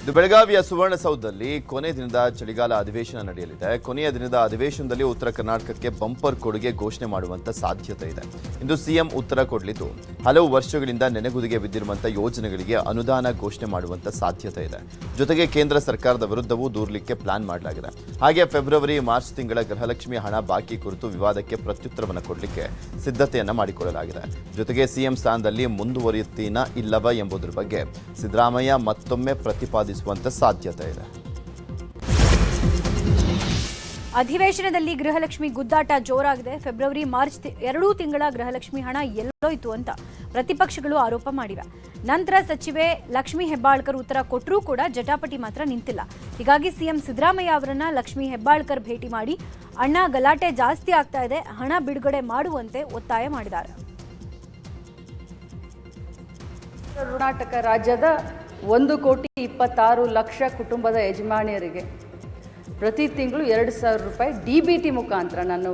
ಇದು ಬೆಳಗಾವಿಯ ಸುವರ್ಣಸೌಧದಲ್ಲಿ ಕೊನೆ ದಿನದ ಚಳಿಗಾಲ ಅಧಿವೇಶನ ನಡೆಯಲಿದೆ. ಕೊನೆಯ ದಿನದ ಅಧಿವೇಶನದಲ್ಲಿ ಉತ್ತರ ಕರ್ನಾಟಕಕ್ಕೆ ಬಂಪರ್ ಕೊಡುಗೆ ಘೋಷಣೆ ಮಾಡುವಂತ ಸಾಧ್ಯತೆ ಇದೆ. ಇಂದು ಸಿಎಂ ಉತ್ತರ ಕೊಡಲಿದ್ದು ಹಲವು ವರ್ಷಗಳಿಂದ ನೆನೆಗುದಿಗೆ ಬಿದ್ದಿರುವಂತಹ ಯೋಜನೆಗಳಿಗೆ ಅನುದಾನ ಘೋಷಣೆ ಮಾಡುವಂತ ಸಾಧ್ಯತೆ ಇದೆ. ಜೊತೆಗೆ ಕೇಂದ್ರ ಸರ್ಕಾರದ ವಿರುದ್ಧವೂ ದೂರಲಿಕ್ಕೆ ಪ್ಲಾನ್ ಮಾಡಲಾಗಿದೆ. ಹಾಗೆ ಫೆಬ್ರವರಿ ಮಾರ್ಚ್ ತಿಂಗಳ ಗೃಹಲಕ್ಷ್ಮಿ ಹಣ ಬಾಕಿ ಕುರಿತು ವಿವಾದಕ್ಕೆ ಪ್ರತ್ಯುತ್ತರವನ್ನು ಕೊಡಲಿಕ್ಕೆ ಸಿದ್ಧತೆಯನ್ನ ಮಾಡಿಕೊಳ್ಳಲಾಗಿದೆ. ಜೊತೆಗೆ ಸಿಎಂ ಸ್ಥಾನದಲ್ಲಿ ಮುಂದುವರಿಯುತ್ತೀನಾ ಇಲ್ಲವಾ ಎಂಬುದರ ಬಗ್ಗೆ ಸಿದ್ದರಾಮಯ್ಯ ಮತ್ತೊಮ್ಮೆ ಪ್ರತಿಪಾದಿಸುವಂತ ಸಾಧ್ಯತೆ ಇದೆ. ಅಧಿವೇಶನದಲ್ಲಿ ಗೃಹಲಕ್ಷ್ಮಿ ಗುದ್ದಾಟ ಜೋರಾಗಿದೆ. ಫೆಬ್ರವರಿ ಮಾರ್ಚ್ ಎರಡೂ ತಿಂಗಳ ಗೃಹಲಕ್ಷ್ಮಿ ಹಣ ಎಲ್ಲೋಯ್ತು ಅಂತ ಪ್ರತಿಪಕ್ಷಗಳು ಆರೋಪ ಮಾಡಿವೆ. ನಂತರ ಸಚಿವೆ ಲಕ್ಷ್ಮೀ ಹೆಬ್ಬಾಳ್ಕರ್ ಉತ್ತರ ಕೊಟ್ಟರೂ ಕೂಡ ಜಟಾಪಟಿ ಮಾತ್ರ ನಿಂತಿಲ್ಲ. ಹೀಗಾಗಿ ಸಿಎಂ ಸಿದ್ದರಾಮಯ್ಯ ಅವರನ್ನ ಲಕ್ಷ್ಮೀ ಹೆಬ್ಬಾಳ್ಕರ್ ಭೇಟಿ ಮಾಡಿ ಅಣ್ಣ ಗಲಾಟೆ ಜಾಸ್ತಿ ಆಗ್ತಾ ಇದೆ, ಹಣ ಬಿಡುಗಡೆ ಮಾಡುವಂತೆ ಒತ್ತಾಯ ಮಾಡಿದ್ದಾರೆ. ಕರ್ನಾಟಕ ರಾಜ್ಯದ 1,26,00,000 ಕುಟುಂಬದ ಯಜಮಾನಿಯರಿಗೆ ಪ್ರತಿ ತಿಂಗಳು 2,000 ರೂಪಾಯಿ DBT ಮುಖಾಂತರ, ನಾನು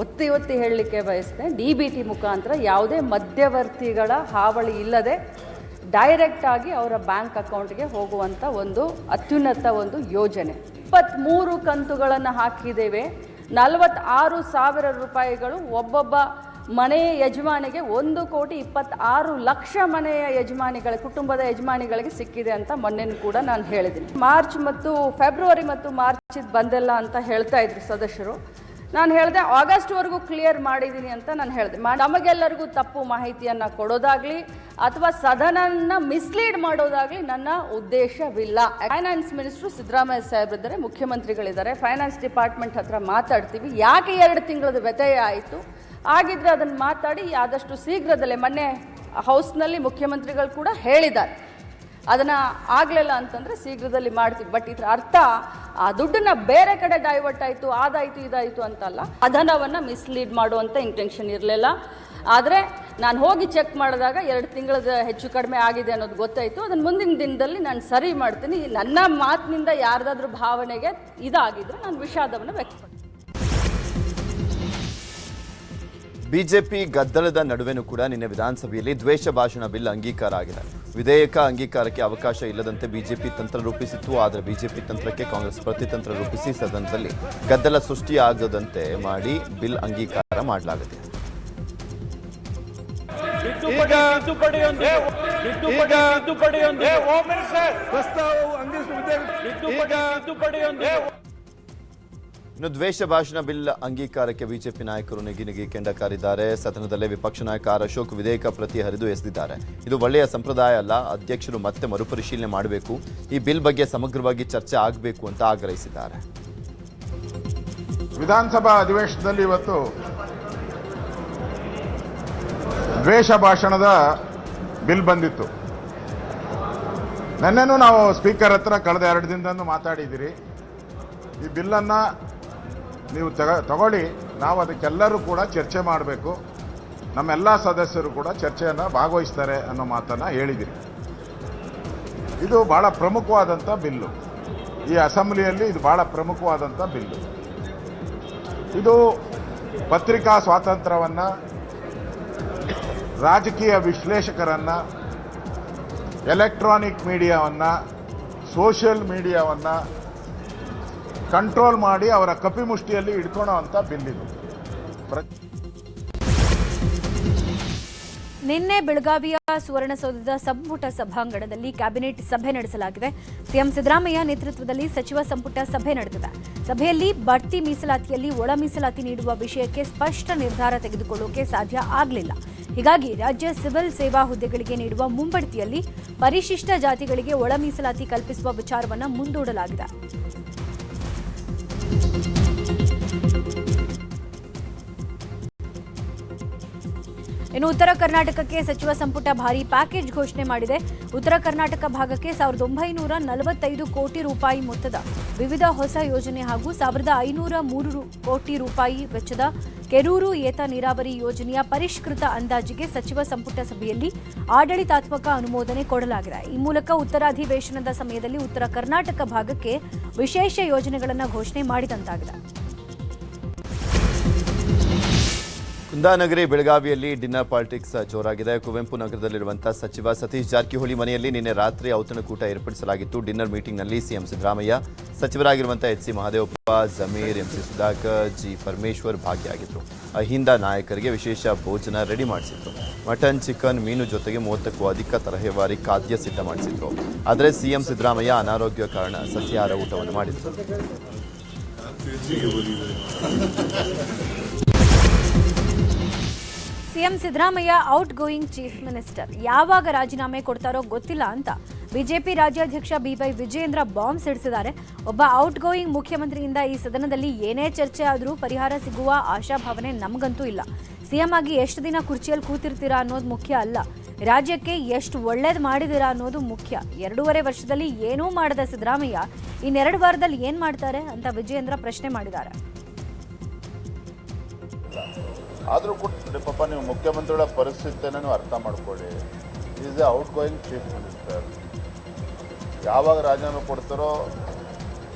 ಒತ್ತಿ ಹೇಳಲಿಕ್ಕೆ ಬಯಸ್ತೇನೆ, DBT ಮುಖಾಂತರ ಯಾವುದೇ ಮಧ್ಯವರ್ತಿಗಳ ಹಾವಳಿ ಇಲ್ಲದೆ ಡೈರೆಕ್ಟ್ ಆಗಿ ಅವರ ಬ್ಯಾಂಕ್ ಅಕೌಂಟ್ಗೆ ಹೋಗುವಂಥ ಒಂದು ಅತ್ಯುನ್ನತ ಒಂದು ಯೋಜನೆ. 23 ಕಂತುಗಳನ್ನು ಹಾಕಿದ್ದೇವೆ. 46,000 ರೂಪಾಯಿಗಳು ಒಬ್ಬೊಬ್ಬ ಮನೆಯ ಯಜಮಾನಿಗೆ 1,26,00,000 ಮನೆಯ ಯಜಮಾನಿಗಳ ಕುಟುಂಬದ ಯಜಮಾನಿಗಳಿಗೆ ಸಿಕ್ಕಿದೆ ಅಂತ ಮೊನ್ನೆ ಕೂಡ ನಾನು ಹೇಳಿದ್ದೀನಿ. ಮಾರ್ಚ್ ಮತ್ತು ಫೆಬ್ರವರಿ ಮತ್ತು ಮಾರ್ಚ್ ಬಂದಿಲ್ಲ ಅಂತ ಹೇಳ್ತಾ ಇದ್ರು ಸದಸ್ಯರು. ನಾನು ಹೇಳಿದೆ ಆಗಸ್ಟ್ವರೆಗೂ ಕ್ಲಿಯರ್ ಮಾಡಿದ್ದೀನಿ ಅಂತ ನಾನು ಹೇಳಿದೆ. ನಮಗೆಲ್ಲರಿಗೂ ತಪ್ಪು ಮಾಹಿತಿಯನ್ನು ಕೊಡೋದಾಗಲಿ ಅಥವಾ ಸದನನ ಮಿಸ್ಲೀಡ್ ಮಾಡೋದಾಗಲಿ ನನ್ನ ಉದ್ದೇಶವಿಲ್ಲ. ಫೈನಾನ್ಸ್ ಮಿನಿಸ್ಟ್ರು ಸಿದ್ದರಾಮಯ್ಯ ಸಾಹೇಬ್ರಿದ್ದಾರೆ, ಮುಖ್ಯಮಂತ್ರಿಗಳಿದ್ದಾರೆ, ಫೈನಾನ್ಸ್ ಡಿಪಾರ್ಟ್ಮೆಂಟ್ ಹತ್ರ ಮಾತಾಡ್ತೀವಿ. ಯಾಕೆ 2 ತಿಂಗಳದ ವ್ಯತ್ಯಯ ಆಯಿತು ಆಗಿದ್ರೆ ಅದನ್ನು ಮಾತಾಡಿ ಆದಷ್ಟು ಶೀಘ್ರದಲ್ಲೇ, ಮೊನ್ನೆ ಹೌಸ್ನಲ್ಲಿ ಮುಖ್ಯಮಂತ್ರಿಗಳು ಕೂಡ ಹೇಳಿದ್ದಾರೆ, ಅದನ್ನು ಆಗಲಿಲ್ಲ ಅಂತಂದರೆ ಶೀಘ್ರದಲ್ಲಿ ಮಾಡ್ತೀವಿ. ಬಟ್ ಇದರ ಅರ್ಥ ಆ ದುಡ್ಡನ್ನು ಬೇರೆ ಕಡೆ ಡೈವರ್ಟ್ ಆಯಿತು, ಅದಾಯಿತು ಇದಾಯಿತು ಅಂತಲ್ಲ, ಸದನವನ್ನು ಮಿಸ್ಲೀಡ್ ಮಾಡುವಂಥ ಇಂಟೆನ್ಷನ್ ಇರಲಿಲ್ಲ. ಆದರೆ ನಾನು ಹೋಗಿ ಚೆಕ್ ಮಾಡಿದಾಗ 2 ತಿಂಗಳದ ಹೆಚ್ಚು ಕಡಿಮೆ ಆಗಿದೆ ಅನ್ನೋದು ಗೊತ್ತಾಯಿತು. ಅದನ್ನು ಮುಂದಿನ ದಿನದಲ್ಲಿ ನಾನು ಸರಿ ಮಾಡ್ತೀನಿ. ನನ್ನ ಮಾತಿನಿಂದ ಯಾರ್ದಾದ್ರೂ ಭಾವನೆಗೆ ಇದಾಗಿದ್ರೆ ನಾನು ವಿಷಾದವನ್ನು ವ್ಯಕ್ತಪಡಿಸ್ತೀನಿ. ಬಿಜೆಪಿ ಗದ್ದಲದ ನಡುವೆನೂ ಕೂಡ ನಿನ್ನೆ ವಿಧಾನಸಭೆಯಲ್ಲಿ ದ್ವೇಷ ಭಾಷಣ ಬಿಲ್ ಅಂಗೀಕಾರ ಆಗಿದೆ. ವಿಧೇಯಕ ಅಂಗೀಕಾರಕ್ಕೆ ಅವಕಾಶ ಇಲ್ಲದಂತೆ ಬಿಜೆಪಿ ತಂತ್ರ ರೂಪಿಸಿತ್ತು. ಆದರೆ ಬಿಜೆಪಿ ತಂತ್ರಕ್ಕೆ ಕಾಂಗ್ರೆಸ್ ಪ್ರತಿತಂತ್ರ ರೂಪಿಸಿ ಸದನದಲ್ಲಿ ಗದ್ದಲ ಸೃಷ್ಟಿಯಾಗದಂತೆ ಮಾಡಿ ಬಿಲ್ ಅಂಗೀಕಾರ ಮಾಡಲಾಗಿದೆ. ಇನ್ನು ದ್ವೇಷ ಭಾಷಣ ಬಿಲ್ ಅಂಗೀಕಾರಕ್ಕೆ ಬಿಜೆಪಿ ನಾಯಕರು ನೆಗಿ ಕೆಂಡ ಕಾರಿದ್ದಾರೆ. ಸದನದಲ್ಲೇ ವಿಪಕ್ಷ ನಾಯಕ ಆರ್ ಅಶೋಕ್ ವಿಧೇಯಕ ಪ್ರತಿ ಹರಿದು ಎಸೆದಿದ್ದಾರೆ. ಇದು ಒಳ್ಳೆಯ ಸಂಪ್ರದಾಯ ಅಲ್ಲ, ಅಧ್ಯಕ್ಷರು ಮತ್ತೆ ಮರುಪರಿಶೀಲನೆ ಮಾಡಬೇಕು, ಈ ಬಿಲ್ ಬಗ್ಗೆ ಸಮಗ್ರವಾಗಿ ಚರ್ಚೆ ಆಗಬೇಕು ಅಂತ ಆಗ್ರಹಿಸಿದ್ದಾರೆ. ವಿಧಾನಸಭಾ ಅಧಿವೇಶನದಲ್ಲಿ ಇವತ್ತು ದ್ವೇಷ ಭಾಷಣದ ಬಿಲ್ ಬಂದಿತ್ತು. ನೆನ್ನೆನೂ ನಾವು ಸ್ಪೀಕರ್ ಹತ್ರ ಕಳೆದ 2 ದಿನದಂದು ಮಾತಾಡಿದ್ದೀರಿ. ಈ ಬಿಲ್ಲನ್ನು ನೀವು ತಗೊಳ್ಳಿ, ನಾವು ಅದಕ್ಕೆಲ್ಲರೂ ಕೂಡ ಚರ್ಚೆ ಮಾಡಬೇಕು, ನಮ್ಮೆಲ್ಲ ಸದಸ್ಯರು ಕೂಡ ಚರ್ಚೆಯನ್ನು ಭಾಗವಹಿಸ್ತಾರೆ ಅನ್ನೋ ಮಾತನ್ನು ಹೇಳಿದಿರಿ. ಇದು ಬಹಳ ಪ್ರಮುಖವಾದಂಥ ಬಿಲ್ಲು. ಈ ಅಸೆಂಬ್ಲಿಯಲ್ಲಿ ಇದು ಬಹಳ ಪ್ರಮುಖವಾದಂಥ ಬಿಲ್ಲು. ಇದು ಪತ್ರಿಕಾ ಸ್ವಾತಂತ್ರ್ಯವನ್ನು, ರಾಜಕೀಯ ವಿಶ್ಲೇಷಕರನ್ನು, ಎಲೆಕ್ಟ್ರಾನಿಕ್ ಮೀಡಿಯಾವನ್ನು, ಸೋಷಿಯಲ್ ಮೀಡಿಯಾವನ್ನು ಕಂಟ್ರೋಲ್ ಮಾಡಿ ಅವರ ಕಪಿಮುಷ್ಟಿಯಲ್ಲಿ ಇಟ್ಕೊಳ್ಳೋವಂಥ ಬಿಲ್ ಇದು. ನಿನ್ನೆ ಬೆಳಗಾವಿಯ ಸುವರ್ಣಸೌಧದ ಸಂಪುಟ ಸಭಾಂಗಣದಲ್ಲಿ ಕ್ಯಾಬಿನೆಟ್ ಸಭೆ ನಡೆಸಲಾಗಿದೆ. ಸಿಎಂ ಸಿದ್ದರಾಮಯ್ಯ ನೇತೃತ್ವದಲ್ಲಿ ಸಚಿವ ಸಂಪುಟ ಸಭೆ ನಡೆದಿದೆ. ಸಭೆಯಲ್ಲಿ ಬಡ್ತಿ ಮೀಸಲಾತಿಯಲ್ಲಿ ಒಳ ಮೀಸಲಾತಿ ನೀಡುವ ವಿಷಯಕ್ಕೆ ಸ್ಪಷ್ಟ ನಿರ್ಧಾರ ತೆಗೆದುಕೊಳ್ಳೋಕೆ ಸಾಧ್ಯ ಆಗಲಿಲ್ಲ. ಹೀಗಾಗಿ ರಾಜ್ಯ ಸಿವಿಲ್ ಸೇವಾ ಹುದ್ದೆಗಳಿಗೆ ನೀಡುವ ಮುಂಬಡ್ತಿಯಲ್ಲಿ ಪರಿಶಿಷ್ಟ ಜಾತಿಗಳಿಗೆ ಒಳ ಮೀಸಲಾತಿ ಕಲ್ಪಿಸುವ ವಿಚಾರವನ್ನು ಮುಂದೂಡಲಾಗಿದೆ. ಇನ್ನು ಉತ್ತರ ಕರ್ನಾಟಕಕ್ಕೆ ಸಚಿವ ಸಂಪುಟ ಭಾರೀ ಪ್ಯಾಕೇಜ್ ಘೋಷಣೆ ಮಾಡಿದೆ. ಉತ್ತರ ಕರ್ನಾಟಕ ಭಾಗಕ್ಕೆ 1,945 ಕೋಟಿ ರೂಪಾಯಿ ಮೊತ್ತದ ವಿವಿಧ ಹೊಸ ಯೋಜನೆ ಹಾಗೂ 1,503 ಕೋಟಿ ರೂಪಾಯಿ ವೆಚ್ಚದ ಕೆರೂರು ಏತ ನೀರಾವರಿ ಯೋಜನೆಯ ಪರಿಷ್ಕೃತ ಅಂದಾಜಿಗೆ ಸಚಿವ ಸಂಪುಟ ಸಭೆಯಲ್ಲಿ ಆಡಳಿತಾತ್ಮಕ ಅನುಮೋದನೆ ಕೊಡಲಾಗಿದೆ. ಈ ಮೂಲಕ ಉತ್ತರ ಅಧಿವೇಶನದ ಸಮಯದಲ್ಲಿ ಉತ್ತರ ಕರ್ನಾಟಕ ಭಾಗಕ್ಕೆ ವಿಶೇಷ ಯೋಜನೆಗಳನ್ನು ಘೋಷಣೆ ಮಾಡಿದಂತಾಗಿದೆ. ಕುಂದಾನಗರಿ ಬೆಳಗಾವಿಯಲ್ಲಿ ಡಿನ್ನರ್ ಪಾಲಿಟಿಕ್ಸ್ ಜೋರಾಗಿದೆ. ಕುವೆಂಪು ನಗರದಲ್ಲಿರುವಂತಹ ಸಚಿವ ಸತೀಶ್ ಜಾರಕಿಹೊಳಿ ಮನೆಯಲ್ಲಿ ನಿನ್ನೆ ರಾತ್ರಿ ಔತಣಕೂಟ ಏರ್ಪಡಿಸಲಾಗಿತ್ತು. ಡಿನ್ನರ್ ಮೀಟಿಂಗ್ನಲ್ಲಿ ಸಿಎಂ ಸಿದ್ದರಾಮಯ್ಯ, ಸಚಿವರಾಗಿರುವಂತಹ H C Mahadevappa, Zameer, MC Sudhakar, G Parameshwar ಭಾಗಿಯಾಗಿದ್ದರು. ಅಹಿಂದ ನಾಯಕರಿಗೆ ವಿಶೇಷ ಭೋಜನ ರೆಡಿ ಮಾಡಿಸಿದ್ರು. ಮಟನ್, ಚಿಕನ್, ಮೀನು ಜೊತೆಗೆ 30ಕ್ಕೂ ಅಧಿಕ ತರಹೇವಾರಿ ಖಾದ್ಯ ಸಿದ್ಧ ಮಾಡಿಸಿದ್ರು. ಆದರೆ ಸಿಎಂ ಸಿದ್ದರಾಮಯ್ಯ ಅನಾರೋಗ್ಯ ಕಾರಣ ಸಸ್ಯಾಹಾರ ಊಟವನ್ನು ಮಾಡಿದ್ರು. CM Siddaramaiah out going chief minister. ಯಾವಾಗ ರಾಜೀನಾಮೆ ಕೊಡ್ತಾರೋ ಗೊತ್ತಿಲ್ಲ ಅಂತ ಬಿಜೆಪಿ ರಾಜ್ಯಾಧ್ಯಕ್ಷ ಬಿವೈ ವಿಜಯೇಂದ್ರ ಬಾಂಬ್ ಸಿಡಿಸಿದ್ದಾರೆ. ಒಬ್ಬ ಔಟ್ ಗೋಯಿಂಗ್ ಮುಖ್ಯಮಂತ್ರಿಯಿಂದ ಈ ಸದನದಲ್ಲಿ ಏನೇ ಚರ್ಚೆ ಆದರೂ ಪರಿಹಾರ ಸಿಗುವ ಆಶಾಭಾವನೆ ನಮಗಂತೂ ಇಲ್ಲ. ಸಿಎಂ ಆಗಿ ಎಷ್ಟು ದಿನ ಕುರ್ಚಿಯಲ್ಲಿ ಕೂತಿರ್ತೀರಾ ಅನ್ನೋದು ಮುಖ್ಯ ಅಲ್ಲ, ರಾಜ್ಯಕ್ಕೆ ಎಷ್ಟು ಒಳ್ಳೇದು ಮಾಡಿದಿರಾ ಅನ್ನೋದು ಮುಖ್ಯ. 2.5 ವರ್ಷದಲ್ಲಿ ಏನೂ ಮಾಡದ ಸಿದ್ದರಾಮಯ್ಯ ಇನ್ನು2 ವಾರದಲ್ಲಿ ಏನ್ ಮಾಡ್ತಾರೆ ಅಂತ ವಿಜಯೇಂದ್ರ ಪ್ರಶ್ನೆ ಮಾಡಿದ್ದಾರೆ. ಆದರೂ ಕೂಡ ಪಾಪ ನೀವು ಮುಖ್ಯಮಂತ್ರಿಗಳ ಪರಿಸ್ಥಿತಿಯನ್ನು ನೀವು ಅರ್ಥ ಮಾಡ್ಕೊಳ್ಳಿ. Is A out going chief minister. ಯಾವಾಗ ರಾಜೀನಾಮೆ ಕೊಡ್ತಾರೋ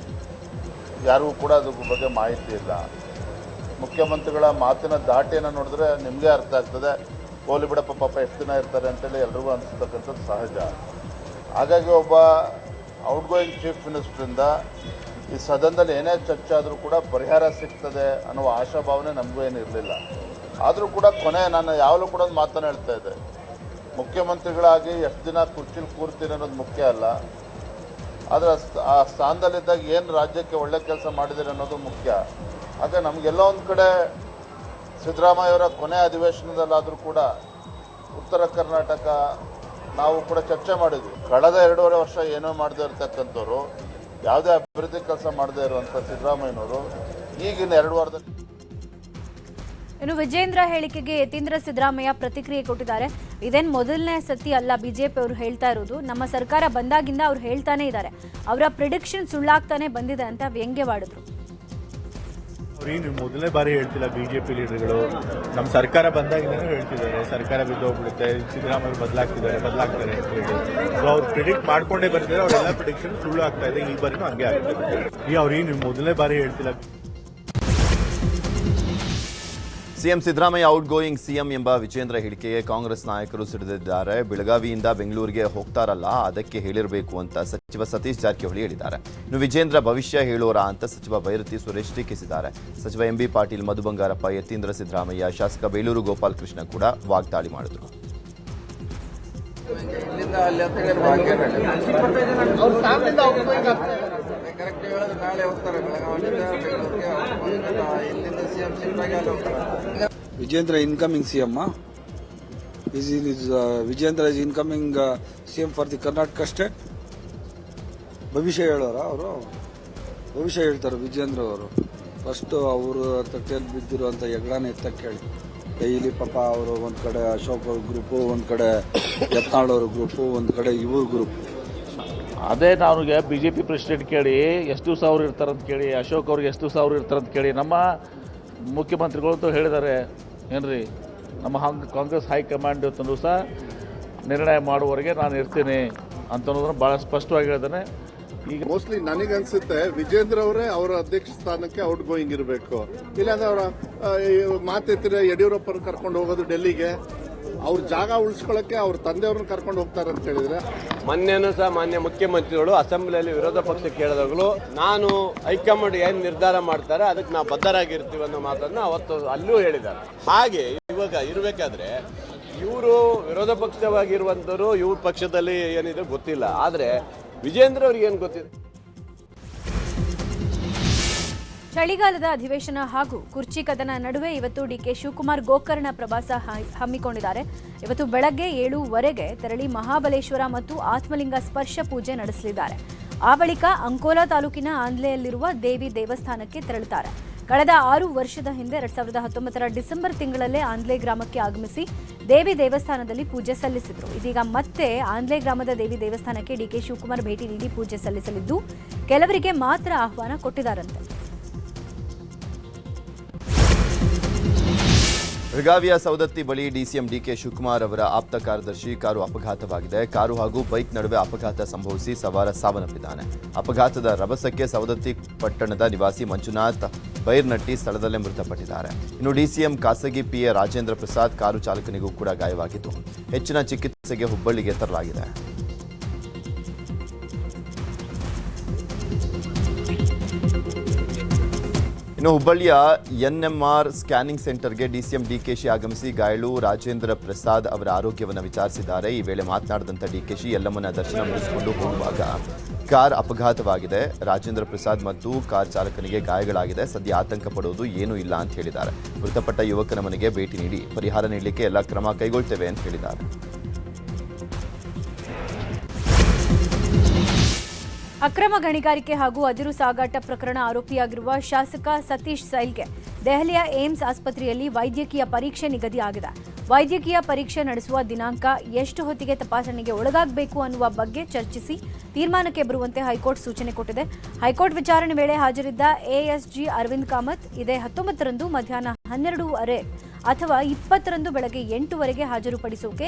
ಯಾರಿಗೂ ಕೂಡ ಅದ್ರ ಬಗ್ಗೆ ಮಾಹಿತಿ ಇಲ್ಲ. ಮುಖ್ಯಮಂತ್ರಿಗಳ ಮಾತಿನ ದಾಟಿಯನ್ನು ನೋಡಿದ್ರೆ ನಿಮಗೆ ಅರ್ಥ ಆಗ್ತದೆ, ಹೋಲಿ ಬಿಡಪ್ಪ ಪಾಪ ಎಷ್ಟು ದಿನ ಇರ್ತಾರೆ ಅಂತೇಳಿ ಎಲ್ರಿಗೂ ಅನಿಸ್ತಕ್ಕಂಥದ್ದು ಸಹಜ. ಹಾಗಾಗಿ ಒಬ್ಬ ಔಟ್ ಗೋಯಿಂಗ್ ಚೀಫ್ ಮಿನಿಸ್ಟ್ರಿಂದ ಈ ಸದನದಲ್ಲಿ ಏನೇ ಚರ್ಚೆ ಆದರೂ ಕೂಡ ಪರಿಹಾರ ಸಿಗ್ತದೆ ಅನ್ನುವ ಆಶಾಭಾವನೆ ನಮಗೂ ಏನು ಇರಲಿಲ್ಲ. ಆದರೂ ಕೂಡ ನಾನು ಯಾವಾಗಲೂ ಕೂಡ ಒಂದು ಮಾತನ್ನು ಹೇಳ್ತಾ ಇದ್ದೆ, ಮುಖ್ಯಮಂತ್ರಿಗಳಾಗಿ ಎಷ್ಟು ದಿನ ಕುರ್ಚಿಲಿ ಕೂರ್ತೀನಿ ಅನ್ನೋದು ಮುಖ್ಯ ಅಲ್ಲ, ಆದರೆ ಆ ಸ್ಥಾನದಲ್ಲಿದ್ದಾಗ ಏನು ರಾಜ್ಯಕ್ಕೆ ಒಳ್ಳೆ ಕೆಲಸ ಮಾಡಿದ್ದೀರಿ ಅನ್ನೋದು ಮುಖ್ಯ. ಆಗ ನಮಗೆಲ್ಲ ಒಂದು ಕಡೆ ಸಿದ್ದರಾಮಯ್ಯವರ ಕೊನೆ ಅಧಿವೇಶನದಲ್ಲಾದರೂ ಕೂಡ ಉತ್ತರ ಕರ್ನಾಟಕ ನಾವು ಕೂಡ ಚರ್ಚೆ ಮಾಡಿದ್ವಿ. ಕಳೆದ 2.5 ವರ್ಷ ಏನೋ ಮಾಡದೇ ಇರತಕ್ಕಂಥವ್ರು, ಯಾವುದೇ ಅಭಿವೃದ್ಧಿ ಕೆಲಸ ಮಾಡದೇ ಇರುವಂಥ ಸಿದ್ದರಾಮಯ್ಯನವರು ಈಗಿನ 2 ವಾರದಲ್ಲಿ. ಇನ್ನು ವಿಜೇಂದ್ರ ಹೇಳಿಕೆಗೆ ಯತೀಂದ್ರ ಸಿದ್ದರಾಮಯ್ಯ ಪ್ರತಿಕ್ರಿಯೆ ಕೊಟ್ಟಿದ್ದಾರೆ. ಇದೇನು ಮೊದಲನೇ ಸತಿ ಅಲ್ಲ ಬಿಜೆಪಿ ಅವರು ಹೇಳ್ತಾ ಇರೋದು, ನಮ್ಮ ಸರ್ಕಾರ ಬಂದಾಗಿಂದ ಅವ್ರು ಹೇಳ್ತಾನೆ ಇದ್ದಾರೆ, ಅವರ ಪ್ರಿಡಿಕ್ಷನ್ ಸುಳ್ಳಾಗ್ತಾನೆ ಬಂದಿದೆ ಅಂತ ವ್ಯಂಗ್ಯವಾಡಿದ್ರು. ಅವ್ರೇನು ಮೊದಲನೇ ಬಾರಿ ಹೇಳ್ತಿಲ್ಲ ಬಿಜೆಪಿ ಲೀಡರ್ಗಳು, ನಮ್ಮ ಸರ್ಕಾರ ಬಂದಾಗಿಂದನೂ ಹೇಳ್ತಿದ್ದಾರೆ ಸರ್ಕಾರ ಬಿದ್ದೋಗ್ಬಿಡುತ್ತೆ, ಸಿದ್ದರಾಮಯ್ಯ ಬದಲಾಗ್ತಾರೆ ಅಂತ ಹೇಳಿ. ಸೊ ಅವ್ರು ಪ್ರಿಡಿಕ್ಟ್ ಮಾಡ್ಕೊಂಡೇ ಬರ್ತಿದ್ದಾರೆ, ಅವರೆಲ್ಲ ಪ್ರಿಡಿಕ್ಷನ್ ಸುಳ್ಳು ಆಗ್ತಾ ಇದೆ. ಈ ಬಾರಿನೂ ಹಂಗೆ ಆಗ್ತದೆ. ಈ ಅವ್ರೇನು ಮೊದಲನೇ ಬಾರಿ ಹೇಳ್ತಿಲ್ಲ. CM Siddaramaiah out going CM ಎಂಬ ವಿಜೇಂದ್ರ ಹೇಳಿಕೆಗೆ ಕಾಂಗ್ರೆಸ್ ನಾಯಕರು ಸಿಡಿದಿದ್ದಾರೆ. ಬೆಳಗಾವಿಯಿಂದ ಬೆಂಗಳೂರಿಗೆ ಹೋಗ್ತಾರಲ್ಲ, ಅದಕ್ಕೆ ಹೇಳಿರಬೇಕು ಅಂತ ಸಚಿವ ಸತೀಶ್ ಜಾರಕಿಹೊಳಿ ಹೇಳಿದ್ದಾರೆ. ಇನ್ನು ವಿಜೇಂದ್ರ ಭವಿಷ್ಯ ಹೇಳೋರ ಅಂತ ಸಚಿವ ಬೈರತಿ ಸುರೇಶ್ ಟೀಕಿಸಿದ್ದಾರೆ. ಸಚಿವ ಎಂಬಿ ಪಾಟೀಲ್, ಮಧು ಬಂಗಾರಪ್ಪ, ಯತೀಂದ್ರ ಸಿದ್ದರಾಮಯ್ಯ, ಶಾಸಕ ಬೇಳೂರು ಗೋಪಾಲ್ ಕೃಷ್ಣ ಕೂಡ ವಾಗ್ದಾಳಿ ಮಾಡಿದರು. Vijendra incoming CM. Vijendra is incoming CM for the Karnataka state. ಭವಿಷ್ಯ ಹೇಳೋರ ಅವರು? ಭವಿಷ್ಯ ಹೇಳ್ತಾರೆ ವಿಜೇಂದ್ರ ಅವರು. ಫಸ್ಟ್ ಅವರು ತಟ್ಟೆಯಲ್ಲಿ ಬಿದ್ದಿರುವಂತ ಹೆಗ್ಡಾನ ಎತ್ತಕ್ಕೆ ಹೇಳಿ. ಡೈಲಿ ಪಾಪ ಅವರು ಒಂದ್ ಕಡೆ ಅಶೋಕ್ ಅವ್ರ ಗ್ರೂಪು, ಒಂದ್ ಕಡೆ ಯತ್ನಾಳ್ ಅವ್ರ ಗ್ರೂಪು, ಒಂದ್ ಕಡೆ ಇವ್ರ ಗ್ರೂಪ್. ಅದೇ ನನಗೆ ಬಿಜೆಪಿ ಪ್ರೆಸಿಡೆಂಟ್ ಕೇಳಿ ಎಷ್ಟು ದಿವಸ ಅವ್ರು ಇರ್ತಾರಂತ ಕೇಳಿ, ಅಶೋಕ್ ಅವ್ರಿಗೆ ಎಷ್ಟು ದಿವಸ ಅವ್ರು ಇರ್ತಾರಂತ ಕೇಳಿ, ನಮ್ಮ ಮುಖ್ಯಮಂತ್ರಿಗಳಂತೂ ಹೇಳಿದ್ದಾರೆ ಏನ್ರಿ, ನಮ್ಮ ಕಾಂಗ್ರೆಸ್ ಹೈಕಮಾಂಡ್ ಇವತ್ತು ದಿವಸ ನಿರ್ಣಯ ಮಾಡುವವರೆಗೆ ನಾನು ಇರ್ತೀನಿ ಅಂತನ್ನೋದನ್ನು ಭಾಳ ಸ್ಪಷ್ಟವಾಗಿ ಹೇಳಿದ್ದಾನೆ. ಈಗ ಮೋಸ್ಟ್ಲಿ ನನಗನ್ಸುತ್ತೆ ವಿಜೇಂದ್ರ ಅವರೇ ಅವರ ಅಧ್ಯಕ್ಷ ಸ್ಥಾನಕ್ಕೆ ಔಟ್ ಗೋಯಿಂಗ್ ಇರಬೇಕು. ಇಲ್ಲಾಂದ್ರೆ ಅವರ ಮಾತೆತ್ತಿರ ಯಡಿಯೂರಪ್ಪನ ಕರ್ಕೊಂಡು ಹೋಗೋದು ಡೆಲ್ಲಿಗೆ, ಅವ್ರ ಜಾಗ ಉಳಿಸ್ಕೊಳ್ಳೋಕೆ ಅವ್ರ ತಂದೆಯವ್ರನ್ನ ಕರ್ಕೊಂಡು ಹೋಗ್ತಾರೆ ಅಂತ ಹೇಳಿದ್ರೆ. ಮೊನ್ನೆನೂ ಸಹ ಮಾನ್ಯ ಮುಖ್ಯಮಂತ್ರಿಗಳು ಅಸೆಂಬ್ಲಿಯಲ್ಲಿ ವಿರೋಧ ಪಕ್ಷ ಕೇಳಿದಾಗಲೂ ನಾನು ಹೈಕಮಾಂಡ್ ಏನು ನಿರ್ಧಾರ ಮಾಡ್ತಾರೆ ಅದಕ್ಕೆ ನಾವು ಬದ್ಧರಾಗಿರ್ತೀವಿ ಅನ್ನೋ ಮಾತನ್ನು ಅವತ್ತು ಅಲ್ಲೂ ಹೇಳಿದ್ದಾರೆ. ಹಾಗೆ ಇವಾಗ ಇರಬೇಕಾದ್ರೆ ಇವರು ವಿರೋಧ ಪಕ್ಷವಾಗಿರುವಂಥವ್ರು ಇವ್ರ ಪಕ್ಷದಲ್ಲಿ ಏನಿದೆ ಗೊತ್ತಿಲ್ಲ, ಆದರೆ ವಿಜೇಂದ್ರ ಅವ್ರಿಗೆ ಏನು ಗೊತ್ತಿದೆ. ಚಳಿಗಾಲದ ಅಧಿವೇಶನ ಹಾಗೂ ಕುರ್ಚಿ ಕದನ ನಡುವೆ ಇವತ್ತು ಡಿಕೆ ಶಿವಕುಮಾರ್ ಗೋಕರ್ಣ ಪ್ರವಾಸ ಹಮ್ಮಿಕೊಂಡಿದ್ದಾರೆ. ಇವತ್ತು ಬೆಳಗ್ಗೆ 7:15 ತೆರಳಿ ಮಹಾಬಲೇಶ್ವರ ಮತ್ತು ಆತ್ಮಲಿಂಗ ಸ್ಪರ್ಶ ಪೂಜೆ ನಡೆಸಲಿದ್ದಾರೆ. ಆ ಬಳಿಕ ಅಂಕೋಲಾ ತಾಲೂಕಿನ ಆಂದ್ಲೆಯಲ್ಲಿರುವ ದೇವಿ ದೇವಸ್ಥಾನಕ್ಕೆ ತೆರಳುತ್ತಾರೆ. ಕಳೆದ 6 ವರ್ಷದ ಹಿಂದೆ 2019ರ ಡಿಸೆಂಬರ್ ತಿಂಗಳಲ್ಲೇ ಆಂದ್ಲೆ ಗ್ರಾಮಕ್ಕೆ ಆಗಮಿಸಿ ದೇವಿ ದೇವಸ್ಥಾನದಲ್ಲಿ ಪೂಜೆ ಸಲ್ಲಿಸಿದ್ರು. ಇದೀಗ ಮತ್ತೆ ಆಂದ್ಲೆ ಗ್ರಾಮದ ದೇವಿ ದೇವಸ್ಥಾನಕ್ಕೆ ಡಿಕೆ ಶಿವಕುಮಾರ್ ಭೇಟಿ ನೀಡಿ ಪೂಜೆ ಸಲ್ಲಿಸಲಿದ್ದು, ಕೆಲವರಿಗೆ ಮಾತ್ರ ಆಹ್ವಾನ ಕೊಟ್ಟಿದ್ದಾರಂತೆ. ಬೆಳಗಾವಿಯ ಸೌದತ್ತಿ ಬಳಿ ಡಿಸಿಎಂ ಡಿಕೆ ಶಿವಕುಮಾರ್ ಅವರ ಆಪ್ತ ಕಾರ್ಯದರ್ಶಿ ಕಾರು ಅಪಘಾತವಾಗಿದೆ. ಕಾರು ಹಾಗೂ ಬೈಕ್ ನಡುವೆ ಅಪಘಾತ ಸಂಭವಿಸಿ ಸವಾರ ಸಾವನ್ನಪ್ಪಿದ್ದಾನೆ. ಅಪಘಾತದ ರಭಸಕ್ಕೆ ಸೌದತ್ತಿ ಪಟ್ಟಣದ ನಿವಾಸಿ ಮಂಜುನಾಥ್ ಬೈರ್ನಟ್ಟಿ ಸ್ಥಳದಲ್ಲೇ ಮೃತಪಟ್ಟಿದ್ದಾರೆ. ಇನ್ನು ಡಿಸಿಎಂ ಖಾಸಗಿ ಪಿಎ ರಾಜೇಂದ್ರ ಪ್ರಸಾದ್ ಕಾರು ಚಾಲಕನಿಗೂ ಕೂಡ ಗಾಯವಾಗಿತ್ತು. ಹೆಚ್ಚಿನ ಚಿಕಿತ್ಸೆಗೆ ಹುಬ್ಬಳ್ಳಿಗೆ ತರಲಾಗಿದೆ. ಇನ್ನು ಹುಬ್ಬಳ್ಳಿಯ ಎನ್ಎಂಆರ್ ಸ್ಕ್ಯಾನಿಂಗ್ ಸೆಂಟರ್ಗೆ ಡಿಸಿಎಂ ಡಿಕೆಶಿ ಆಗಮಿಸಿ ಗಾಯಾಳು ರಾಜೇಂದ್ರ ಪ್ರಸಾದ್ ಅವರ ಆರೋಗ್ಯವನ್ನು ವಿಚಾರಿಸಿದ್ದಾರೆ. ಈ ವೇಳೆ ಮಾತನಾಡಿದಂಥ ಡಿಕೆಶಿ ಯಲ್ಲಮ್ಮನ ದರ್ಶನ ಮುಗಿಸಿಕೊಂಡು ಹೋಗುವಾಗ ಕಾರ್ ಅಪಘಾತವಾಗಿದೆ. ರಾಜೇಂದ್ರ ಪ್ರಸಾದ್ ಮತ್ತು ಕಾರ್ ಚಾಲಕನಿಗೆ ಗಾಯಗಳಾಗಿದೆ. ಸದ್ಯ ಆತಂಕ ಪಡುವುದು ಏನೂ ಇಲ್ಲ ಅಂತ ಹೇಳಿದ್ದಾರೆ. ಮೃತಪಟ್ಟ ಯುವಕನ ಮನೆಗೆ ಭೇಟಿ ನೀಡಿ ಪರಿಹಾರ ನೀಡಲಿಕ್ಕೆ ಎಲ್ಲ ಕ್ರಮ ಕೈಗೊಳ್ತೇವೆ ಅಂತ ಹೇಳಿದ್ದಾರೆ. ಅಕ್ರಮ ಗಣಿಗಾರಿಕೆ ಹಾಗೂ ಅದಿರು ಸಾಗಾಟ ಪ್ರಕರಣ ಆರೋಪಿಯಾಗಿರುವ ಶಾಸಕ ಸತೀಶ್ ಸೈಲ್ಗೆ ದೆಹಲಿಯ ಏಮ್ಸ್ ಆಸ್ಪತ್ರೆಯಲ್ಲಿ ವೈದ್ಯಕೀಯ ಪರೀಕ್ಷೆ ನಿಗದಿಯಾಗಿದೆ. ವೈದ್ಯಕೀಯ ಪರೀಕ್ಷೆ ನಡೆಸುವ ದಿನಾಂಕ, ಎಷ್ಟು ಹೊತ್ತಿಗೆ ತಪಾಸಣೆಗೆ ಒಳಗಾಗಬೇಕು ಅನ್ನುವ ಬಗ್ಗೆ ಚರ್ಚಿಸಿ ತೀರ್ಮಾನಕ್ಕೆ ಬರುವಂತೆ ಹೈಕೋರ್ಟ್ ಸೂಚನೆ ಕೊಟ್ಟಿದೆ. ಹೈಕೋರ್ಟ್ ವಿಚಾರಣೆ ವೇಳೆ ಹಾಜರಿದ್ದ ಎಎಸ್ಜಿ ಅರವಿಂದ್ ಕಾಮತ್ ಇದೇ 19ರಂದು ಮಧ್ಯಾಹ್ನ 12:30 ಅಥವಾ 20ರಂದು ಬೆಳಗ್ಗೆ 8ವರೆಗೆ ಹಾಜರುಪಡಿಸೋಕೆ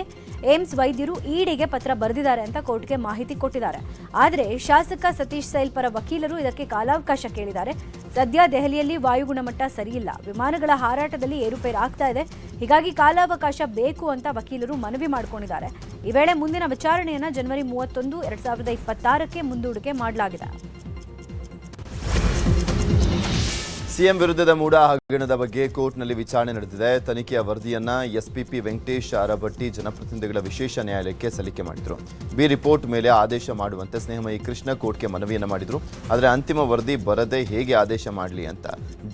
ಏಮ್ಸ್ ವೈದ್ಯರು ಇಡಿಗೆ ಪತ್ರ ಬರೆದಿದ್ದಾರೆ ಅಂತ ಕೋರ್ಟ್ಗೆ ಮಾಹಿತಿ ಕೊಟ್ಟಿದ್ದಾರೆ. ಆದರೆ ಶಾಸಕ ಸತೀಶ್ ಸೈಲ್ ಪರ ವಕೀಲರು ಇದಕ್ಕೆ ಕಾಲಾವಕಾಶ ಕೇಳಿದ್ದಾರೆ. ಸದ್ಯ ದೆಹಲಿಯಲ್ಲಿ ವಾಯು ಗುಣಮಟ್ಟ ಸರಿಯಿಲ್ಲ, ವಿಮಾನಗಳ ಹಾರಾಟದಲ್ಲಿ ಏರುಪೇರು ಆಗ್ತಾ ಇದೆ, ಹೀಗಾಗಿ ಕಾಲಾವಕಾಶ ಬೇಕು ಅಂತ ವಕೀಲರು ಮನವಿ ಮಾಡಿಕೊಂಡಿದ್ದಾರೆ. ಈ ವೇಳೆ ಮುಂದಿನ ವಿಚಾರಣೆಯನ್ನು ಜನವರಿ 31, 2026ಕ್ಕೆ ಮುಂದೂಡಿಕೆ ಮಾಡಲಾಗಿದೆ. ಸಿಎಂ ವಿರುದ್ಧದ ಮೂಡ ಹಗರಣದ ಬಗ್ಗೆ ಕೋರ್ಟ್ನಲ್ಲಿ ವಿಚಾರಣೆ ನಡೆದಿದೆ. ತನಿಖೆಯ ವರದಿಯನ್ನ ಎಸ್ಪಿಪಿ ವೆಂಕಟೇಶ್ ಅರಬಟ್ಟಿ ಜನಪ್ರತಿನಿಧಿಗಳ ವಿಶೇಷ ನ್ಯಾಯಾಲಯಕ್ಕೆ ಸಲ್ಲಿಕೆ ಮಾಡಿದರು. ಬಿ ರಿಪೋರ್ಟ್ ಮೇಲೆ ಆದೇಶ ಮಾಡುವಂತೆ ಸ್ನೇಹಮಯಿ ಕೃಷ್ಣ ಕೋರ್ಟ್ಗೆ ಮನವಿಯನ್ನು ಮಾಡಿದರು. ಆದರೆ ಅಂತಿಮ ವರದಿ ಬರದೆ ಹೇಗೆ ಆದೇಶ ಮಾಡಲಿ ಅಂತ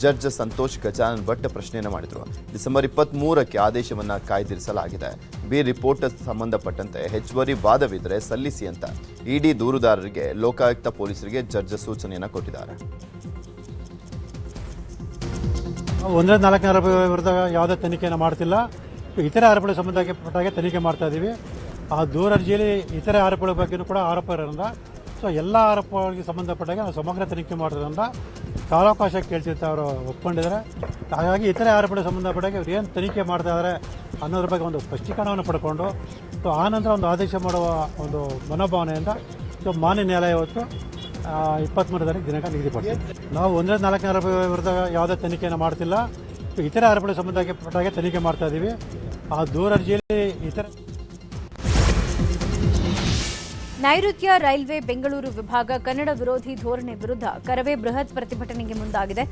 ಜಡ್ಜ್ ಸಂತೋಷ್ ಗಜಾನನ್ ಭಟ್ ಪ್ರಶ್ನೆಯನ್ನು ಮಾಡಿದರು. ಡಿಸೆಂಬರ್ 23ಕ್ಕೆ ಆದೇಶವನ್ನು ಕಾಯ್ದಿರಿಸಲಾಗಿದೆ. ಬಿ ರಿಪೋರ್ಟ್ ಸಂಬಂಧಪಟ್ಟಂತೆ ಹೆಚ್ಚುವರಿ ವಾದವಿದ್ದರೆ ಸಲ್ಲಿಸಿ ಅಂತ ಇಡಿ ದೂರುದಾರರಿಗೆ ಲೋಕಾಯುಕ್ತ ಪೊಲೀಸರಿಗೆ ಜಡ್ಜ್ ಸೂಚನೆಯನ್ನು ಕೊಟ್ಟಿದ್ದಾರೆ. 104 ಆರೋಪಗಳ ವಿರುದ್ಧ ಯಾವುದೇ ತನಿಖೆಯನ್ನು ಮಾಡ್ತಿಲ್ಲ. ಇತರೆ ಆರೋಪಗಳ ಸಂಬಂಧಪಟ್ಟಾಗೆ ತನಿಖೆ ಮಾಡ್ತಾ ಇದ್ದೀವಿ. ಆ ದೂರರ್ಜಿಯಲ್ಲಿ ಇತರೆ ಆರೋಪಗಳ ಬಗ್ಗೆಯೂ ಕೂಡ ಆರೋಪ ಇರೋದ್ರಿಂದ ಎಲ್ಲ ಆರೋಪಗಳಿಗೆ ಸಂಬಂಧಪಟ್ಟಾಗೆ ನಾವು ಸಮಗ್ರ ತನಿಖೆ ಮಾಡೋದ್ರಿಂದ ಕಾಲಾವಕಾಶ ಕೇಳ್ತಿರ್ತಾ ಅವರು ಒಪ್ಕೊಂಡಿದ್ದಾರೆ. ಹಾಗಾಗಿ ಇತರೆ ಆರೋಪಗಳಿಗೆ ಸಂಬಂಧಪಟ್ಟಾಗೆ ಅವ್ರು ಏನು ತನಿಖೆ ಮಾಡ್ತಾ ಇದ್ದಾರೆ ಅನ್ನೋದ್ರ ಬಗ್ಗೆ ಒಂದು ಸ್ಪಷ್ಟೀಕರಣವನ್ನು ಪಡ್ಕೊಂಡು ಆನಂತರ ಒಂದು ಆದೇಶ ಮಾಡುವ ಒಂದು ಮನೋಭಾವನೆಯಿಂದ ಮಾನ್ಯ ನ್ಯಾಯಾಲಯ ಇವತ್ತು 23 ತಾರೀಕು ದಿನಾಂಕ ನಿಗದಿಪಡಿಸಿದೆ. ನಾವು 104 ಆರೋಪಗಳ ವಿರುದ್ಧ ಯಾವುದೇ ತನಿಖೆಯನ್ನು ಮಾಡ್ತಿಲ್ಲ. ಇತರೆ ಆರೋಪಗಳ ಸಂಬಂಧಪಟ್ಟಾಗೆ ತನಿಖೆ ಮಾಡ್ತಾ ಇದ್ದೀವಿ. ಆ ದೂರರ್ಜಿಯಲ್ಲಿ ಇತರ ನೈಋತ್ಯ ರೈಲ್ವೆ ಬೆಂಗಳೂರು ವಿಭಾಗ ಕನ್ನಡ ವಿರೋಧಿ ಧೋರಣೆ ವಿರುದ್ಧ ಕರವೇ ಬೃಹತ್ ಪ್ರತಿಭಟನೆಗೆ ಮುಂದಾಗಿದೆ.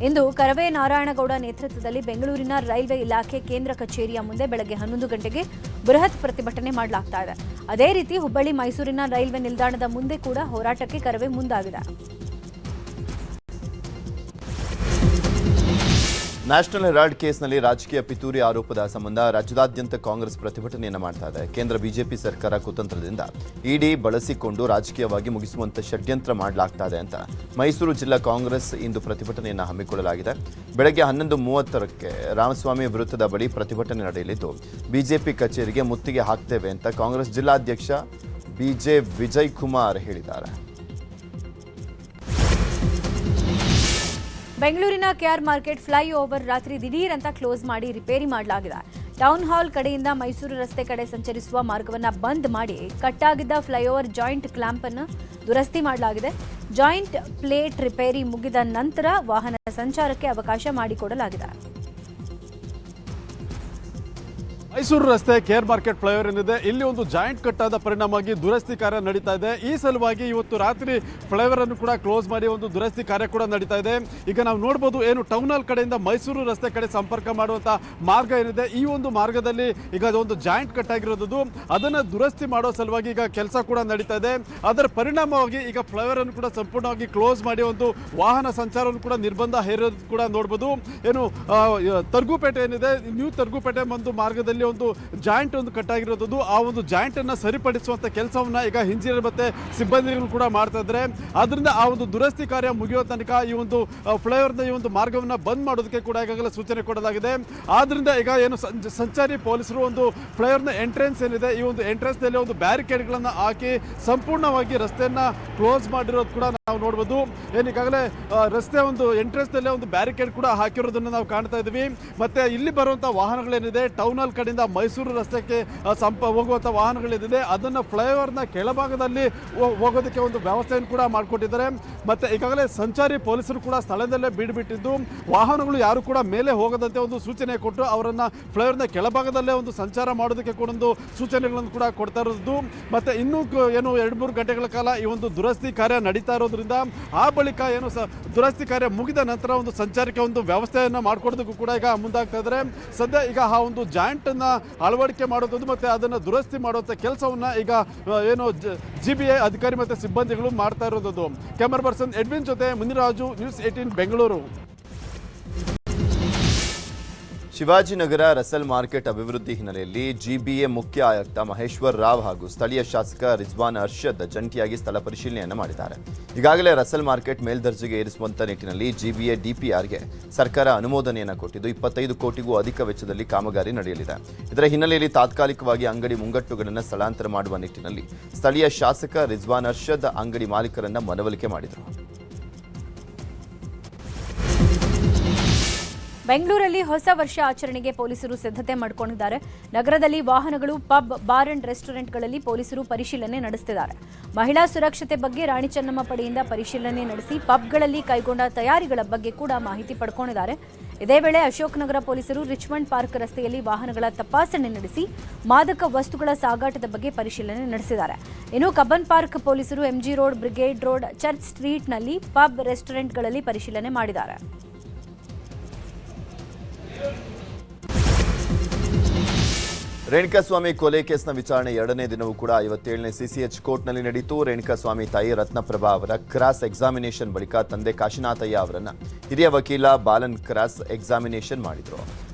ಇಂದು ಕರವೇ ನಾರಾಯಣಗೌಡ ನೇತೃತ್ವದಲ್ಲಿ ಬೆಂಗಳೂರಿನ ರೈಲ್ವೆ ಇಲಾಖೆ ಕೇಂದ್ರ ಕಚೇರಿಯ ಮುಂದೆ ಬೆಳಗ್ಗೆ 11 ಗಂಟೆಗೆ ಬೃಹತ್ ಪ್ರತಿಭಟನೆ ಮಾಡಲಾಗ್ತಾ ಇದೆ. ಅದೇ ರೀತಿ ಹುಬ್ಬಳ್ಳಿ ಮೈಸೂರಿನ ರೈಲ್ವೆ ನಿಲ್ದಾಣದ ಮುಂದೆ ಕೂಡ ಹೋರಾಟಕ್ಕೆ ಕರವೇ ಮುಂದಾಗಿದೆ. ನ್ಯಾಷನಲ್ ಹೆರಾಲ್ಡ್ ಕೇಸ್ನಲ್ಲಿ ರಾಜಕೀಯ ಪಿತೂರಿ ಆರೋಪದ ಸಂಬಂಧ ರಾಜ್ಯದಾದ್ಯಂತ ಕಾಂಗ್ರೆಸ್ ಪ್ರತಿಭಟನೆಯನ್ನು ಮಾಡ್ತಾ ಇದೆ. ಕೇಂದ್ರ ಬಿಜೆಪಿ ಸರ್ಕಾರ ಕುತಂತ್ರದಿಂದ ಇಡಿ ಬಳಸಿಕೊಂಡು ರಾಜಕೀಯವಾಗಿ ಮುಗಿಸುವಂತೆ ಷಡ್ಯಂತ್ರ ಮಾಡಲಾಗ್ತಾ ಇದೆ ಅಂತ ಮೈಸೂರು ಜಿಲ್ಲಾ ಕಾಂಗ್ರೆಸ್ ಇಂದು ಪ್ರತಿಭಟನೆಯನ್ನು ಹಮ್ಮಿಕೊಳ್ಳಲಾಗಿದೆ. ಬೆಳಗ್ಗೆ 11:30ಕ್ಕೆ ರಾಮಸ್ವಾಮಿ ವೃತ್ತದ ಬಳಿ ಪ್ರತಿಭಟನೆ ನಡೆಯಲಿದ್ದು ಬಿಜೆಪಿ ಕಚೇರಿಗೆ ಮುತ್ತಿಗೆ ಹಾಕ್ತೇವೆ ಅಂತ ಕಾಂಗ್ರೆಸ್ ಜಿಲ್ಲಾಧ್ಯಕ್ಷ ಬಿಜೆ ವಿಜಯ್ ಕುಮಾರ್ ಹೇಳಿದ್ದಾರೆ. ಬೆಂಗಳೂರಿನ ಕೆಆರ್ ಮಾರ್ಕೆಟ್ ಫ್ಲೈ ಓವರ್ ರಾತ್ರಿ ದಿಢೀರ್ ಅಂತ ಕ್ಲೋಸ್ ಮಾಡಿ ರಿಪೇರಿ ಮಾಡಲಾಗಿದೆ. ಟೌನ್ ಹಾಲ್ ಕಡೆಯಿಂದ ಮೈಸೂರು ರಸ್ತೆ ಕಡೆ ಸಂಚರಿಸುವ ಮಾರ್ಗವನ್ನು ಬಂದ್ ಮಾಡಿ ಕಟ್ಟಾಗಿದ್ದ ಫ್ಲೈಓವರ್ ಜಾಯಿಂಟ್ ಕ್ಲಾಂಪ್ ಅನ್ನು ದುರಸ್ತಿ ಮಾಡಲಾಗಿದೆ. ಜಾಯಿಂಟ್ ಪ್ಲೇಟ್ ರಿಪೇರಿ ಮುಗಿದ ನಂತರ ವಾಹನ ಸಂಚಾರಕ್ಕೆ ಅವಕಾಶ ಮಾಡಿಕೊಡಲಾಗಿದೆ. ಮೈಸೂರು ರಸ್ತೆ ಕೇರ್ ಮಾರ್ಕೆಟ್ ಫ್ಲೈಓವರ್ ಏನಿದೆ, ಇಲ್ಲಿ ಒಂದು ಜಾಯಿಂಟ್ ಕಟ್ಟಾದ ಪರಿಣಾಮವಾಗಿ ದುರಸ್ತಿ ಕಾರ್ಯ ನಡೀತಾ ಇದೆ. ಈ ಸಲುವಾಗಿ ಇವತ್ತು ರಾತ್ರಿ ಫ್ಲೈಓವರ್ ಅನ್ನು ಕೂಡ ಕ್ಲೋಸ್ ಮಾಡಿ ಒಂದು ದುರಸ್ತಿ ಕಾರ್ಯ ಕೂಡ ನಡೀತಾ ಇದೆ. ಈಗ ನಾವು ನೋಡಬಹುದು, ಏನು ಟೌನ್ ಹಾಲ್ ಕಡೆಯಿಂದ ಮೈಸೂರು ರಸ್ತೆ ಕಡೆ ಸಂಪರ್ಕ ಮಾಡುವಂತ ಮಾರ್ಗ ಏನಿದೆ, ಈ ಒಂದು ಮಾರ್ಗದಲ್ಲಿ ಈಗ ಒಂದು ಜಾಯಿಂಟ್ ಕಟ್ಟಾಗಿರೋದು, ಅದನ್ನು ದುರಸ್ತಿ ಮಾಡೋ ಸಲುವಾಗಿ ಈಗ ಕೆಲಸ ಕೂಡ ನಡೀತಾ ಇದೆ. ಅದರ ಪರಿಣಾಮವಾಗಿ ಈಗ ಫ್ಲೈಓವರ್ ಅನ್ನು ಕೂಡ ಸಂಪೂರ್ಣವಾಗಿ ಕ್ಲೋಸ್ ಮಾಡಿ ಒಂದು ವಾಹನ ಸಂಚಾರವನ್ನು ಕೂಡ ನಿರ್ಬಂಧ ಹೇರೋದು ಕೂಡ ನೋಡಬಹುದು. ಏನು ತರ್ಗುಪೇಟೆ ಏನಿದೆ, ನ್ಯೂ ತರ್ಗುಪೇಟೆ ಒಂದು ಮಾರ್ಗದಲ್ಲಿ ಇಲ್ಲಿ ಒಂದು ಜಾಯಿಂಟ್ ಒಂದು ಕಟ್ಟಾಗಿರೋದು, ಆ ಒಂದು ಜಾಯಿಂಟ್ ಅನ್ನ ಸರಿಪಡಿಸುವಂತ ಕೆಲಸವನ್ನ ಈಗ ಇಂಜಿನಿಯರ್ ಮತ್ತೆ ಸಿಬ್ಬಂದಿಗಳು ಕೂಡ ಮಾಡ್ತಾ ಇದ್ದಾರೆ. ಆದ್ರಿಂದ ಆ ಒಂದು ದುರಸ್ತಿ ಕಾರ್ಯ ಮುಗಿಯೋ ತನಕ ಈ ಒಂದು ಫ್ಲೈಓವರ್ನ ಈ ಒಂದು ಮಾರ್ಗವನ್ನ ಬಂದ್ ಮಾಡೋದಕ್ಕೆ ಕೂಡ ಈಗಾಗಲೇ ಸೂಚನೆ ಕೊಡಲಾಗಿದೆ. ಆದ್ರಿಂದ ಈಗ ಏನು ಸಂಚಾರಿ ಪೊಲೀಸರು ಒಂದು ಫ್ಲೈಓವರ್ನ ಎಂಟ್ರೆನ್ಸ್ ಏನಿದೆ, ಈ ಒಂದು ಎಂಟ್ರೆನ್ಸ್ ನಲ್ಲಿ ಒಂದು ಬ್ಯಾರಿಕೇಡ್ಗಳನ್ನ ಹಾಕಿ ಸಂಪೂರ್ಣವಾಗಿ ರಸ್ತೆಯನ್ನ ಕ್ಲೋಸ್ ಮಾಡಿರೋದು ಕೂಡ ನಾವು ನೋಡಬಹುದು. ಈಗಾಗಲೇ ರಸ್ತೆ ಒಂದು ಎಂಟ್ರೆನ್ಸ್ ನಲ್ಲಿ ಒಂದು ಬ್ಯಾರಿಕೇಡ್ ಕೂಡ ಹಾಕಿರೋದನ್ನ ನಾವು ಕಾಣ್ತಾ ಇದ್ದೀವಿ. ಮತ್ತೆ ಇಲ್ಲಿ ಬರುವಂತಹ ವಾಹನಗಳೇನಿದೆ, ಟೌನ್ ಹಾಲ್ ಕಡೆಯಿಂದ ಮೈಸೂರು ರಸ್ತೆಗೆ ಹೋಗುವಂತ ವಾಹನಗಳೇನಿದೆ ಅದನ್ನ ಫ್ಲೈಓವರ್ನ ಕೆಳಭಾಗದಲ್ಲಿ ಹೋಗೋದಕ್ಕೆ ಒಂದು ವ್ಯವಸ್ಥೆಯನ್ನು ಕೂಡ ಮಾಡಿಕೊಟ್ಟಿದ್ದಾರೆ. ಮತ್ತೆ ಈಗಾಗಲೇ ಸಂಚಾರಿ ಪೊಲೀಸರು ಕೂಡ ಸ್ಥಳದಲ್ಲೇ ಬೀಡುಬಿಟ್ಟಿದ್ದು ವಾಹನಗಳು ಯಾರು ಕೂಡ ಮೇಲೆ ಹೋಗದಂತೆ ಒಂದು ಸೂಚನೆ ಕೊಟ್ಟು ಅವರನ್ನ ಫ್ಲೈಓವರ್ನ ಕೆಳಭಾಗದಲ್ಲೇ ಒಂದು ಸಂಚಾರ ಮಾಡೋದಕ್ಕೆ ಕೂಡ ಒಂದು ಸೂಚನೆಗಳನ್ನು ಕೂಡ ಕೊಡ್ತಾ ಇರೋದು. ಮತ್ತೆ ಇನ್ನೂ ಏನು 2-3 ಗಂಟೆಗಳ ಕಾಲ ಈ ಒಂದು ದುರಸ್ತಿ ಕಾರ್ಯ ನಡೀತಾ ಇರೋದ್ರಿಂದ ಆ ಬಳಿಕ ಏನು ದುರಸ್ತಿ ಕಾರ್ಯ ಮುಗಿದ ನಂತರ ಒಂದು ಸಂಚಾರಕ್ಕೆ ಒಂದು ವ್ಯವಸ್ಥೆಯನ್ನು ಮಾಡಿಕೊಡೋದಕ್ಕೂ ಕೂಡ ಈಗ ಮುಂದಾಗ್ತಾ ಇದ್ದಾರೆ. ಸದ್ಯ ಈಗ ಆ ಒಂದು ಜಾಯಿಂಟ್ ಅನ್ನ ಅಳವಡಿಕೆ ಮಾಡೋದು ಮತ್ತೆ ಅದನ್ನ ದುರಸ್ತಿ ಮಾಡುವಂತ ಕೆಲಸವನ್ನ ಈಗ ಏನು GBI ಅಧಿಕಾರಿ ಮತ್ತೆ ಸಿಬ್ಬಂದಿಗಳು ಮಾಡ್ತಾ ಇರೋದು. ಕ್ಯಾಮರಾ ಪರ್ಸನ್ ಎಡ್ವಿನ್ ಜೊತೆ Muniraju, news 18 Bengaluru. Shivajinagar Russell market ಅಭಿವೃದ್ಧಿ ಹಿನ್ನೆಲೆಯಲ್ಲಿ GBA ಮುಖ್ಯ ಆಯುಕ್ತ ಮಹೇಶ್ವರ್ ರಾವ್ ಹಾಗೂ ಸ್ಥಳೀಯ ಶಾಸಕ ರಿಜ್ವಾನ್ ಅರ್ಷದ್ ಜಂಟಿಯಾಗಿ ಸ್ಥಳ ಪರಿಶೀಲನೆಯನ್ನು ಮಾಡಿದ್ದಾರೆ. ಈಗಾಗಲೇ ರಸಲ್ ಮಾರ್ಕೆಟ್ ಮೇಲ್ದರ್ಜೆಗೆ ಏರಿಸುವಂತ ನಿಟ್ಟಿನಲ್ಲಿ GBA DPRಗೆ ಸರ್ಕಾರ ಅನುಮೋದನೆಯನ್ನು ಕೊಟ್ಟಿದ್ದು 25 ಕೋಟಿಗೂ ಅಧಿಕ ವೆಚ್ಚದಲ್ಲಿ ಕಾಮಗಾರಿ ನಡೆಯಲಿದೆ. ಇದರ ಹಿನ್ನೆಲೆಯಲ್ಲಿ ತಾತ್ಕಾಲಿಕವಾಗಿ ಅಂಗಡಿ ಮುಂಗಟ್ಟುಗಳನ್ನು ಸ್ಥಳಾಂತರ ಮಾಡುವ ನಿಟ್ಟಿನಲ್ಲಿ ಸ್ಥಳೀಯ ಶಾಸಕ ರಿಜ್ವಾನ್ ಅರ್ಷದ್ ಅಂಗಡಿ ಮಾಲೀಕರನ್ನ ಮನವೊಲಿಕೆ ಮಾಡಿದರು. ಬೆಂಗಳೂರಲ್ಲಿ ಹೊಸ ವರ್ಷ ಆಚರಣೆಗೆ ಪೊಲೀಸರು ಸಿದ್ಧತೆ ಮಾಡಿಕೊಂಡಿದ್ದಾರೆ. ನಗರದಲ್ಲಿ ವಾಹನಗಳು, ಪಬ್, ಬಾರ್ ಅಂಡ್ ರೆಸ್ಟೋರೆಂಟ್ಗಳಲ್ಲಿ ಪೊಲೀಸರು ಪರಿಶೀಲನೆ ನಡೆಸುತ್ತಿದ್ದಾರೆ. ಮಹಿಳಾ ಸುರಕ್ಷತೆ ಬಗ್ಗೆ ರಾಣಿ ಚೆನ್ನಮ್ಮ ಪಡೆಯಿಂದ ಪರಿಶೀಲನೆ ನಡೆಸಿ ಪಬ್ಗಳಲ್ಲಿ ಕೈಗೊಂಡ ತಯಾರಿಗಳ ಬಗ್ಗೆ ಕೂಡ ಮಾಹಿತಿ ಪಡ್ಕೊಂಡಿದ್ದಾರೆ. ಇದೇ ವೇಳೆ ಅಶೋಕ್ ನಗರ ಪೊಲೀಸರು ರಿಚ್ಮಂಡ್ ಪಾರ್ಕ್ ರಸ್ತೆಯಲ್ಲಿ ವಾಹನಗಳ ತಪಾಸಣೆ ನಡೆಸಿ ಮಾದಕ ವಸ್ತುಗಳ ಸಾಗಾಟದ ಬಗ್ಗೆ ಪರಿಶೀಲನೆ ನಡೆಸಿದ್ದಾರೆ. ಇನ್ನು ಕಬ್ಬನ್ ಪಾರ್ಕ್ ಪೊಲೀಸರು MG road, brigade road, church ಸ್ಟ್ರೀಟ್ನಲ್ಲಿ ಪಬ್, ರೆಸ್ಟೋರೆಂಟ್ಗಳಲ್ಲಿ ಪರಿಶೀಲನೆ ಮಾಡಿದ್ದಾರೆ. ರೇಣುಕಾಸ್ವಾಮಿ ಕೊಲೆ ಕೇಸ್ನ ವಿಚಾರಣೆ 2ನೇ ದಿನವೂ ಕೂಡ 57ನೇ CCH ಕೋರ್ಟ್ನಲ್ಲಿ ನಡೆಯಿತು. ರೇಣುಕಾಸ್ವಾಮಿ ತಾಯಿ ರತ್ನಪ್ರಭಾ ಅವರ ಕ್ರಾಸ್ ಎಕ್ಸಾಮಿನೇಷನ್ ಬಳಿಕ ತಂದೆ ಕಾಶಿನಾಥಯ್ಯ ಅವರನ್ನ ಹಿರಿಯ ವಕೀಲ ಬಾಲನ್ ಕ್ರಾಸ್ ಎಕ್ಸಾಮಿನೇಷನ್ ಮಾಡಿದ್ರು.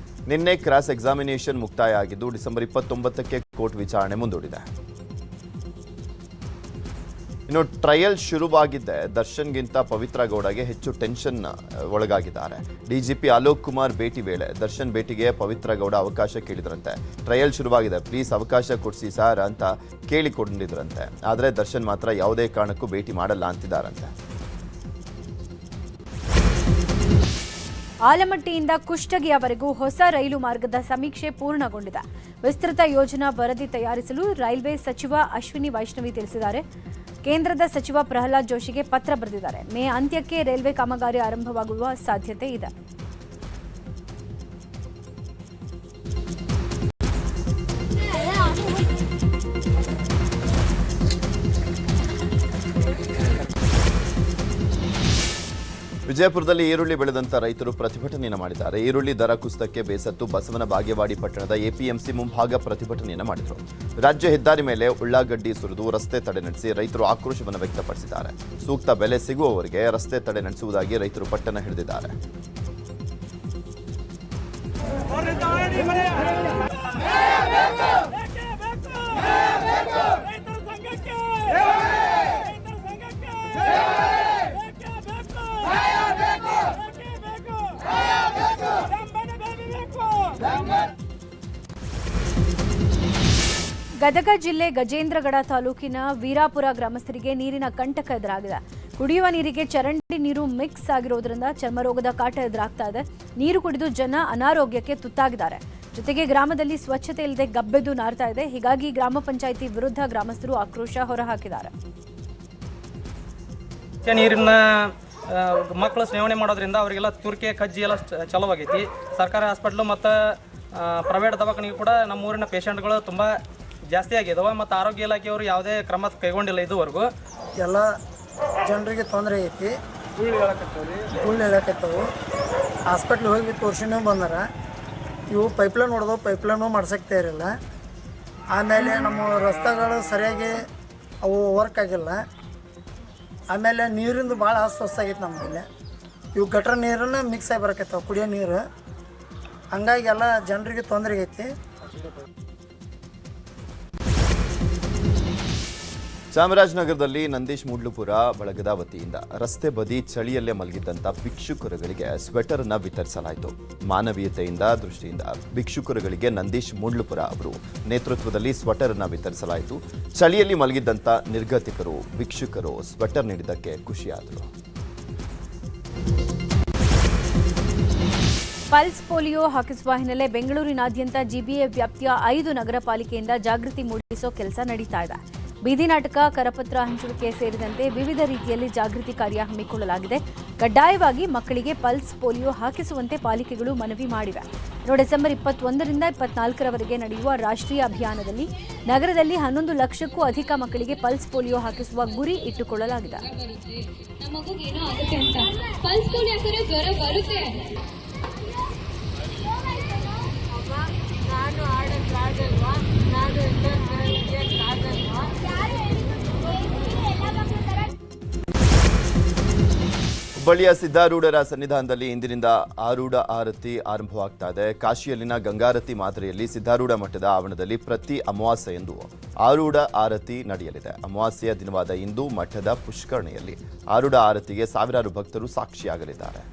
ನಿನ್ನೆ ಕ್ರಾಸ್ ಎಕ್ಸಾಮಿನೇಷನ್ ಮುಕ್ತಾಯ ಆಗಿದ್ದು ಡಿಸೆಂಬರ್ 29ಕ್ಕೆ ಕೋರ್ಟ್ ವಿಚಾರಣೆ ಮುಂದೂಡಿದೆ. ಇನ್ನು ಟ್ರಯಲ್ ಶುರುವಾಗಿದ್ದೆ ದರ್ಶನ್ಗಿಂತ ಪವಿತ್ರ ಗೌಡಗೆ ಹೆಚ್ಚು ಟೆನ್ಷನ್ ಒಳಗಾಗಿದ್ದಾರೆ. DGP ಅಲೋಕ್ ಕುಮಾರ್ ಭೇಟಿ ವೇಳೆ ದರ್ಶನ್ ಭೇಟಿಗೆ ಪವಿತ್ರ ಗೌಡ ಅವಕಾಶ ಕೇಳಿದ್ರಂತೆ. ಟ್ರಯಲ್ ಶುರುವಾಗಿದೆ, ಪ್ಲೀಸ್ ಅವಕಾಶ ಕೊಡಿಸಿ ಸಾರ್ ಅಂತ ಕೇಳಿಕೊಂಡಿದ್ರಂತೆ. ಆದರೆ ದರ್ಶನ್ ಮಾತ್ರ ಯಾವುದೇ ಕಾರಣಕ್ಕೂ ಭೇಟಿ ಮಾಡಲ್ಲ ಅಂತಿದ್ದಾರಂತೆ. ಆಲಮಟ್ಟಿಯಿಂದ ಕುಷ್ಟಗಿಯವರೆಗೂ ಹೊಸ ರೈಲು ಮಾರ್ಗದ ಸಮೀಕ್ಷೆ ಪೂರ್ಣಗೊಂಡಿದೆ. ವಿಸ್ತೃತ ಯೋಜನಾ ವರದಿ ತಯಾರಿಸಲು ರೈಲ್ವೆ ಸಚಿವ ಅಶ್ವಿನಿ ವೈಷ್ಣವಿ ತಿಳಿಸಿದ್ದಾರೆ. ಕೇಂದ್ರದ ಸಚಿವ ಪ್ರಹ್ಲಾದ್ ಜೋಶಿಗೆ ಪತ್ರ ಬರೆದಿದ್ದಾರೆ. ಮೇ ಅಂತ್ಯಕ್ಕೆ ರೈಲ್ವೆ ಕಾಮಗಾರಿ ಆರಂಭವಾಗುವ ಸಾಧ್ಯತೆ ಇದೆ. ವಿಜಯಪುರದಲ್ಲಿ ಈರುಳ್ಳಿ ಬೆಳೆದಂತ ರೈತರು ಪ್ರತಿಭಟನೆಯನ್ನು ಮಾಡಿದ್ದಾರೆ. ಈರುಳ್ಳಿ ದರ ಕುಸಿತಕ್ಕೆ ಬೇಸತ್ತು ಬಸವನ ಬಾಗೇವಾಡಿ ಪಟ್ಟಣದ APMC ಮುಂಭಾಗ ಪ್ರತಿಭಟನೆಯನ್ನು ಮಾಡಿದರು. ರಾಜ್ಯ ಹೆದ್ದಾರಿ ಮೇಲೆ ಉಳ್ಳಾಗಡ್ಡಿ ಸುರಿದು ರಸ್ತೆ ತಡೆ ನಡೆಸಿ ರೈತರು ಆಕ್ರೋಶವನ್ನು ವ್ಯಕ್ತಪಡಿಸಿದ್ದಾರೆ. ಸೂಕ್ತ ಬೆಲೆ ಸಿಗುವವರೆಗೆ ರಸ್ತೆ ತಡೆ ನಡೆಸುವುದಾಗಿ ರೈತರು ಪಟ್ಟಣ ಹಿಡಿದಿದ್ದಾರೆ. ಗದಗ ಜಿಲ್ಲೆ ಗಜೇಂದ್ರಗಡ ತಾಲೂಕಿನ ವೀರಾಪುರ ಗ್ರಾಮಸ್ಥರಿಗೆ ನೀರಿನ ಕಂಟಕ ಎದುರಾಗಿದೆ. ಕುಡಿಯುವ ನೀರಿಗೆ ಚರಂಡಿ ನೀರು ಮಿಕ್ಸ್ ಆಗಿರೋದ್ರಿಂದ ಚರ್ಮರೋಗದ ಕಾಟ ಎದುರಾಗ್ತಾ ಇದೆ. ನೀರು ಕುಡಿದು ಜನ ಅನಾರೋಗ್ಯಕ್ಕೆ ತುತ್ತಾಗಿದ್ದಾರೆ. ಜೊತೆಗೆ ಗ್ರಾಮದಲ್ಲಿ ಸ್ವಚ್ಛತೆ ಇಲ್ಲದೆ ಗಬ್ಬೆದ್ದು ನಾರ್ತಾ ಇದೆ. ಹೀಗಾಗಿ ಗ್ರಾಮ ಪಂಚಾಯಿತಿ ವಿರುದ್ಧ ಗ್ರಾಮಸ್ಥರು ಆಕ್ರೋಶ ಹೊರಹಾಕಿದ್ದಾರೆ. ನೀರಿನ ಮಕ್ಕಳು ಸೇವನೆ ಮಾಡೋದ್ರಿಂದ ಅವರಿಗೆಲ್ಲ ತುರ್ಕೆ ಕಜ್ಜಿ ಎಲ್ಲ ಚಲೋವಾಗೈತಿ. ಸರ್ಕಾರಿ ಹಾಸ್ಪಿಟ್ಲು ಮತ್ತು ಪ್ರೈವೇಟ್ ದವಾಖಾನೆಗೆ ಕೂಡ ನಮ್ಮೂರಿನ ಪೇಷಂಟ್ಗಳು ತುಂಬ ಜಾಸ್ತಿ ಆಗಿದಾವೆ. ಮತ್ತು ಆರೋಗ್ಯ ಇಲಾಖೆಯವರು ಯಾವುದೇ ಕ್ರಮ ಕೈಗೊಂಡಿಲ್ಲ ಇದುವರೆಗೂ. ಎಲ್ಲ ಜನರಿಗೆ ತೊಂದರೆ ಐತಿ, ಗುಳ್ಳು ಹೇಳಕತ್ತವು. ಹಾಸ್ಪಿಟ್ಲ್ ಹೋಗಿ ತೋರ್ಸಿನೂ ಬಂದಾರ. ಇವು ಪೈಪ್ಲೈನ್ ಹೊಡೆದವು, ಪೈಪ್ಲೈನು ಮಾಡ್ಸಕ್ತಾ ಇರಲಿಲ್ಲ. ಆಮೇಲೆ ನಮ್ಮ ರಸ್ತೆಗಳು ಸರಿಯಾಗಿ ಅವು ವರ್ಕ್ ಆಗಿಲ್ಲ. ಆಮೇಲೆ ನೀರಿಂದು ಭಾಳ ಅಸ್ವಸ್ಥ ನಮ್ಮಲ್ಲಿ. ಇವು ಗಟ್ರ ನೀರನ್ನು ಮಿಕ್ಸ್ ಆಗಿ ಬರಕತ್ತವೆ, ಕುಡಿಯೋ ನೀರು. ಹಂಗಾಗಿ ಎಲ್ಲ ಜನರಿಗೆ ತೊಂದರೆ ಐತಿ. ಚಾಮರಾಜನಗರದಲ್ಲಿ ನಂದೀಶ್ ಮೂಡ್ಲುಪುರ ಬಳಗದ ವತಿಯಿಂದ ರಸ್ತೆ ಬದಿ ಚಳಿಯಲ್ಲೇ ಮಲಗಿದ್ದಂಥ ಭಿಕ್ಷುಕರುಗಳಿಗೆ ಸ್ವೆಟರ್ ಅನ್ನು ವಿತರಿಸಲಾಯಿತು. ಮಾನವೀಯತೆಯಿಂದ ದೃಷ್ಟಿಯಿಂದ ಭಿಕ್ಷುಕರುಗಳಿಗೆ ನಂದೀಶ್ ಮೂಡ್ಲುಪುರ ಅವರು ನೇತೃತ್ವದಲ್ಲಿ ಸ್ವೆಟರ್ ಅನ್ನು ವಿತರಿಸಲಾಯಿತು. ಚಳಿಯಲ್ಲಿ ಮಲಗಿದ್ದಂಥ ನಿರ್ಗತಿಕರು ಭಿಕ್ಷುಕರು ಸ್ವೆಟರ್ ನೀಡಿದ್ದಕ್ಕೆ ಖುಷಿಯಾದರು. ಪಲ್ಸ್ ಪೋಲಿಯೋ ಹಾಕಿಸುವ ಹಿನ್ನೆಲೆ ಬೆಂಗಳೂರಿನಾದ್ಯಂತ ಜಿಬಿಎ ವ್ಯಾಪ್ತಿಯ 5 ನಗರ ಪಾಲಿಕೆಯಿಂದ ಜಾಗೃತಿ ಮೂಡಿಸೋ ಕೆಲಸ ನಡೀತಾ ಇದೆ. ಬೀದಿ ನಾಟಕ, ಕರಪತ್ರ ಹಂಚುವಿಕೆ ಸೇರಿದಂತೆ ವಿವಿಧ ರೀತಿಯಲ್ಲಿ ಜಾಗೃತಿ ಕಾರ್ಯ ಹಮ್ಮಿಕೊಳ್ಳಲಾಗಿದೆ. ಕಡ್ಡಾಯವಾಗಿ ಮಕ್ಕಳಿಗೆ ಪಲ್ಸ್ ಪೋಲಿಯೋ ಹಾಕಿಸುವಂತೆ ಪಾಲಿಕೆಗಳು ಮನವಿ ಮಾಡಿವೆ. ಡಿಸೆಂಬರ್ 21ರಿಂದ 24ರವರೆಗೆ ನಡೆಯುವ ರಾಷ್ಟ್ರೀಯ ಅಭಿಯಾನದಲ್ಲಿ ನಗರದಲ್ಲಿ 11 ಲಕ್ಷಕ್ಕೂ ಅಧಿಕ ಮಕ್ಕಳಿಗೆ ಪಲ್ಸ್ ಪೋಲಿಯೋ ಹಾಕಿಸುವ ಗುರಿ ಇಟ್ಟುಕೊಳ್ಳಲಾಗಿದೆ. ಹುಬ್ಬಳ್ಳಿಯ ಸಿದ್ಧಾರೂಢರ ಸನ್ನಿಧಾನದಲ್ಲಿ ಇಂದಿನಿಂದ ಆರೂಢ ಆರತಿ ಆರಂಭವಾಗ್ತಾ ಇದೆ. ಕಾಶಿಯಲ್ಲಿನ ಗಂಗಾರತಿ ಮಾದರಿಯಲ್ಲಿ ಸಿದ್ಧಾರೂಢ ಮಠದ ಆವರಣದಲ್ಲಿ ಪ್ರತಿ ಅಮಾವಾಸ್ಯೆಯಂದು ಆರೂಢ ಆರತಿ ನಡೆಯಲಿದೆ. ಅಮಾವಾಸ್ಯೆಯ ದಿನವಾದ ಇಂದು ಮಠದ ಪುಷ್ಕರಣಿಯಲ್ಲಿ ಆರೂಢ ಆರತಿಗೆ ಸಾವಿರಾರು ಭಕ್ತರು ಸಾಕ್ಷಿಯಾಗಲಿದ್ದಾರೆ.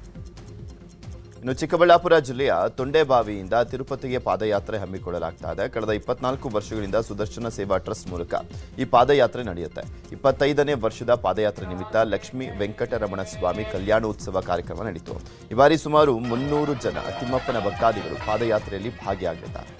ಇನ್ನು ಚಿಕ್ಕಬಳ್ಳಾಪುರ ಜಿಲ್ಲೆಯ ತೊಂಡೆಬಾವಿಯಿಂದ ತಿರುಪತಿಗೆ ಪಾದಯಾತ್ರೆ ಹಮ್ಮಿಕೊಳ್ಳಲಾಗ್ತಾ ಇದೆ. ಕಳೆದ 24 ವರ್ಷಗಳಿಂದ ಸುದರ್ಶನ ಸೇವಾ ಟ್ರಸ್ಟ್ ಮೂಲಕ ಈ ಪಾದಯಾತ್ರೆ ನಡೆಯುತ್ತೆ. 25ನೇ ವರ್ಷದ ಪಾದಯಾತ್ರೆ ನಿಮಿತ್ತ ಲಕ್ಷ್ಮೀ ವೆಂಕಟರಮಣ ಸ್ವಾಮಿ ಕಲ್ಯಾಣೋತ್ಸವ ಕಾರ್ಯಕ್ರಮ ನಡೆಯಿತು. ಈ ಬಾರಿ ಸುಮಾರು 300 ಜನ ತಿಮ್ಮಪ್ಪನ ಭಕ್ತಾದಿಗಳು ಪಾದಯಾತ್ರೆಯಲ್ಲಿ ಭಾಗಿಯಾಗಲಿದ್ದಾರೆ.